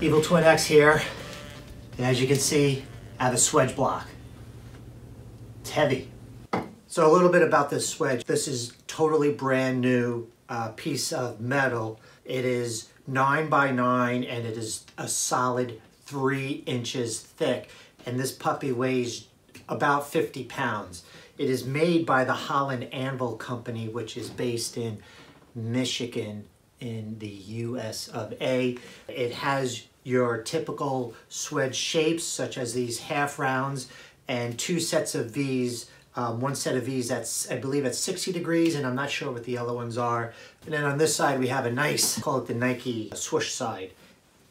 Evil Twin X here, and as you can see, I have a Swage Block. It's heavy. So a little bit about this Swage. This is totally brand new piece of metal. It is 9 by 9 and it is a solid 3 inches thick, and this puppy weighs about 50 pounds. It is made by the Holland Anvil Company, which is based in Michigan in the US of A. It has your typical Swage shapes, such as these half rounds and 2 sets of V's. One set of V's that's, I believe, at 60 degrees, and I'm not sure what the other ones are. And then on this side we have a nice, call it the Nike swoosh side.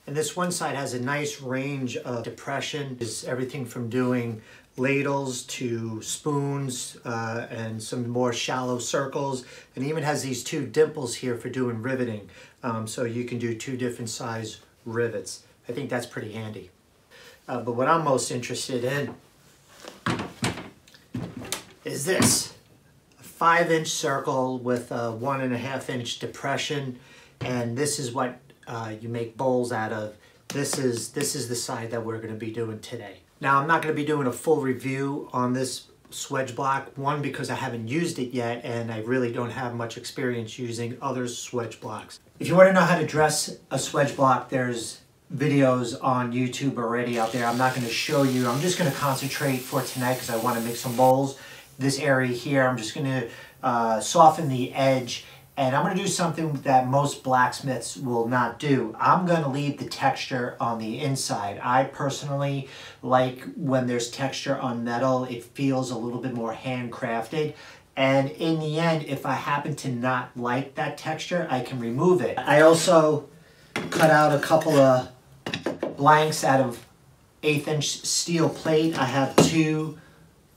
And this one side has a nice range of depression. It's everything from doing ladles to spoons and some more shallow circles, and even has these 2 dimples here for doing riveting. So you can do 2 different size rivets. I think that's pretty handy. But what I'm most interested in is this. A 5-inch circle with a 1.5-inch depression, and this is what you make bowls out of. This is the side that we're going to be doing today. Now, I'm not going to be doing a full review on this Swage Block, one, because I haven't used it yet and I really don't have much experience using other Swage Blocks. If you want to know how to dress a Swage Block, there's videos on YouTube already out there. I'm not going to show you. I'm just going to concentrate for tonight because I want to make some bowls. This area here, I'm just going to soften the edge, and I'm going to do something that most blacksmiths will not do. I'm going to leave the texture on the inside. I personally like when there's texture on metal. It feels a little bit more handcrafted. And in the end, if I happen to not like that texture, I can remove it. I also cut out a couple of blanks out of 1/8-inch steel plate. I have 2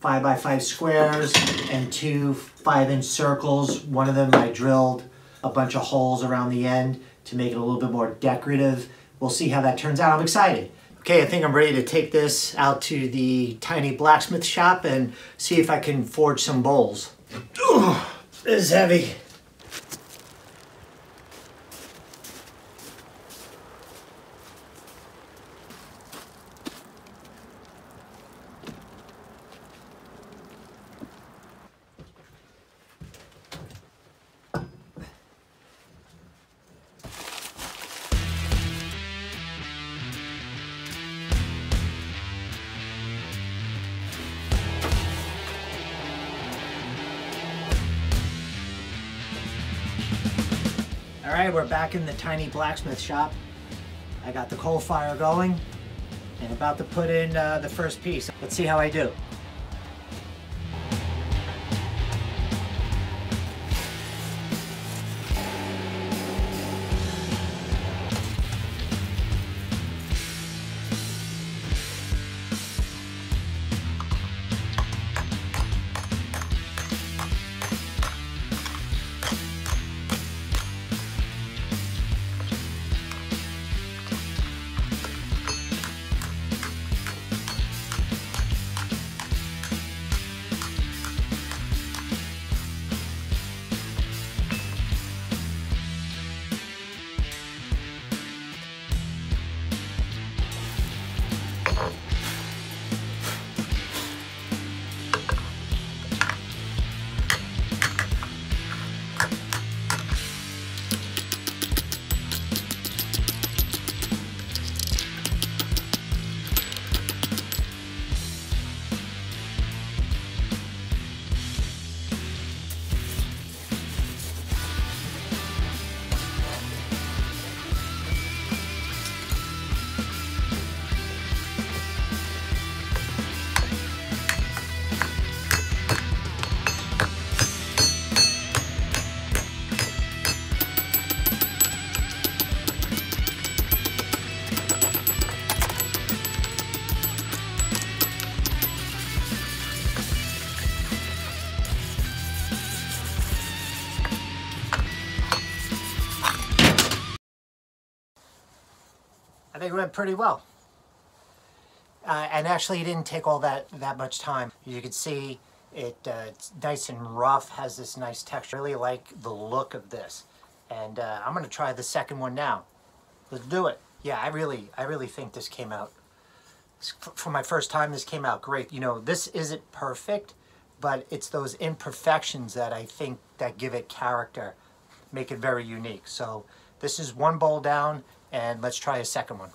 5x5 squares and 2 5-inch circles. One of them I drilled a bunch of holes around the end to make it a little bit more decorative. We'll see how that turns out. I'm excited. Okay, I think I'm ready to take this out to the tiny blacksmith shop and see if I can forge some bowls. Ooh, this is heavy. All right, we're back in the tiny blacksmith shop. I got the coal fire going and about to put in the first piece. Let's see how I do. think it went pretty well. And actually, it didn't take all that much time. You can see it's nice and rough, has this nice texture. I really like the look of this. And I'm gonna try the second one now. Let's do it. Yeah, I really think this came out, for my first time, this came out great. You know, this isn't perfect, but it's those imperfections that I think that give it character, make it very unique. So this is one bowl down, and let's try a second one.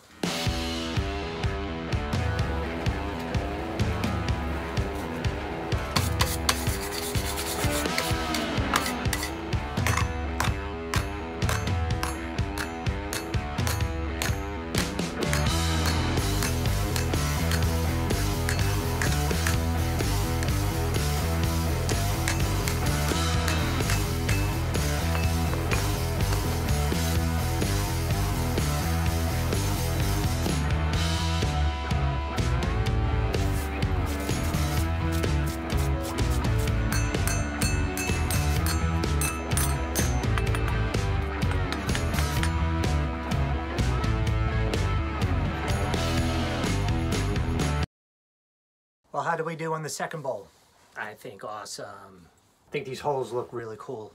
Well, how do we do on the second bowl? I think awesome. I think these holes look really cool.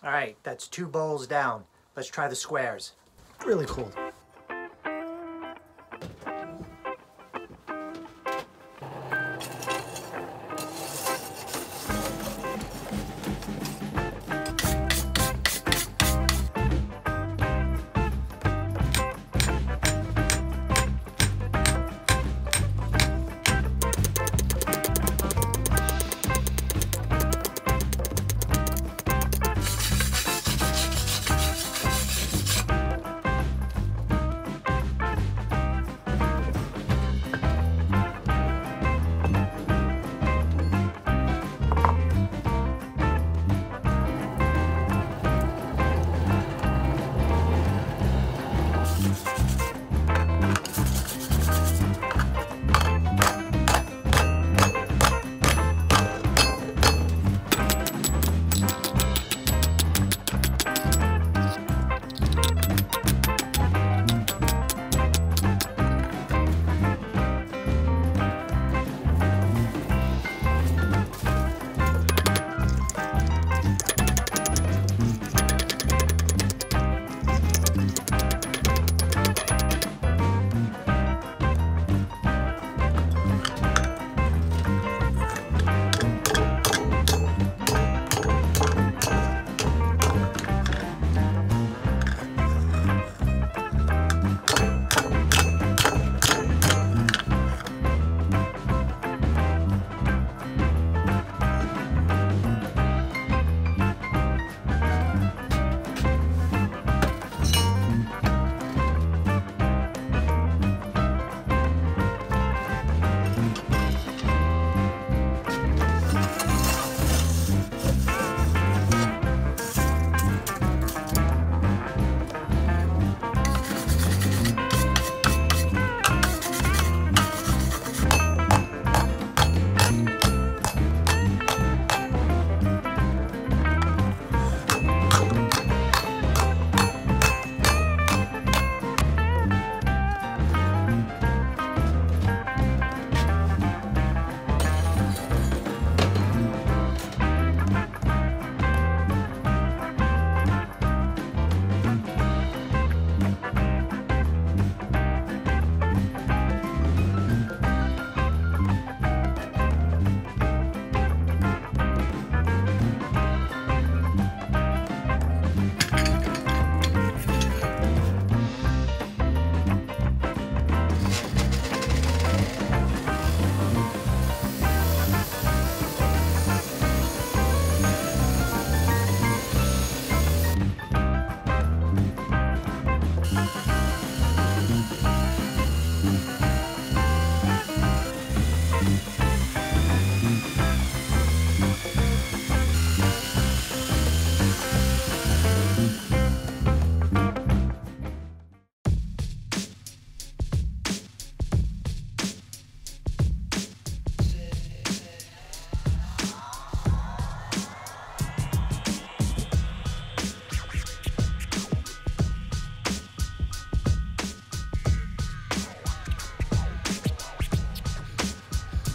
All right, that's 2 bowls down. Let's try the squares. Really cool.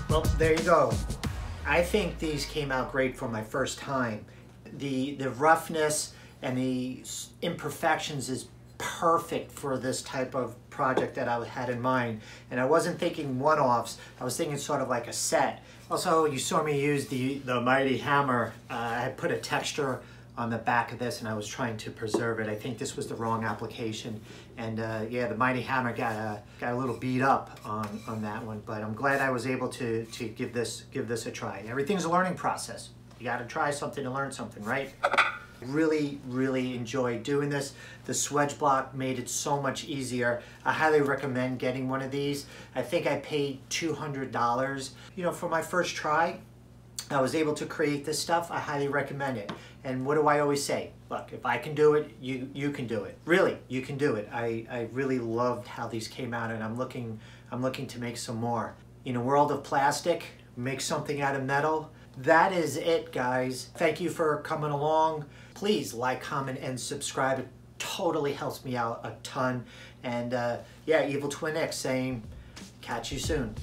Well, there you go. I think these came out great for my first time. The roughness and the imperfections is perfect for this type of project that I had in mind. And I wasn't thinking one-offs, I was thinking sort of like a set. Also, you saw me use the mighty hammer. I had put a texture on the back of this and I was trying to preserve it. I think this was the wrong application. And yeah, the mighty hammer got a little beat up on that one, but I'm glad I was able to give this a try. Everything's a learning process. You gotta try something to learn something, right? Really, really enjoyed doing this. The Swage Block made it so much easier. I highly recommend getting one of these. I think I paid $200. You know, for my first try, I was able to create this stuff. I highly recommend it. And what do I always say? Look, if I can do it, you can do it. Really, you can do it. I really loved how these came out, and I'm looking to make some more. In a world of plastic, make something out of metal. That is it, guys. Thank you for coming along. Please like, comment, and subscribe. It totally helps me out a ton. And yeah, Evil Twin X saying, catch you soon.